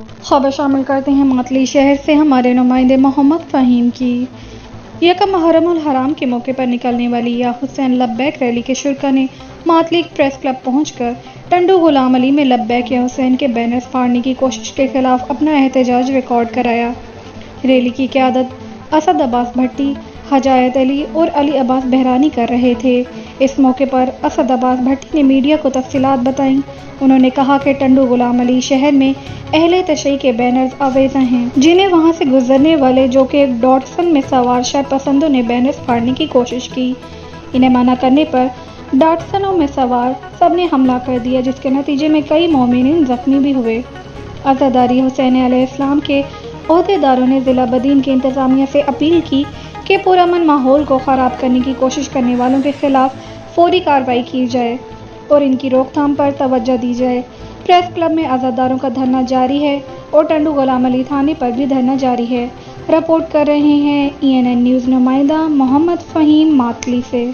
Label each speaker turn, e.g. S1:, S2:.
S1: खबर शामिल करते हैं मातली शहर से हमारे नुमाइंदे मोहम्मद फ़हीम की। यकम मुहर्रम उल हराम के मौके पर निकलने वाली या हुसैन लब्बैक रैली के शुरा ने मातली प्रेस क्लब पहुंचकर टंडू गुलाम अली में लब्बैक या हुसैन के बैनर्स फाड़ने की कोशिश के खिलाफ अपना एहतजाज रिकॉर्ड कराया। रैली की क़यादत असद अब्बास भट्टी, हजायत अली और अली अब्बास बहरानी कर रहे थे। इस मौके पर असद अब्बास भट्टी ने मीडिया को तफसीलात बताईं। उन्होंने कहा कि टंडू गुलाम अली शहर में अहले तशय्युई के बैनर्स आवेज़ा हैं, जिन्हें वहां से गुजरने वाले जो कि एक डॉटसन में सवार शरपसंदों ने बैनर्स फाड़ने की कोशिश की। इन्हें मना करने पर डॉटसनों में सवार सब ने हमला कर दिया, जिसके नतीजे में कई मोमिनीन जख्मी भी हुए। अज़ादारी हुसैन अलैहिस्सलाम के ओहदेदारों ने ज़िला बदीन की इंतज़ामिया से अपील की कि पुरअमन माहौल को ख़राब करने की कोशिश करने वालों के खिलाफ फौरी कार्रवाई की जाए और इनकी रोकथाम पर तवज्जो दी जाए। प्रेस क्लब में अज़ादारों का धरना जारी है और टंडू गुलाम अली थाने पर भी धरना जारी है। रिपोर्ट कर रहे हैं ENN न्यूज़ नुमाइंदा मोहम्मद फ़हीम मातली से।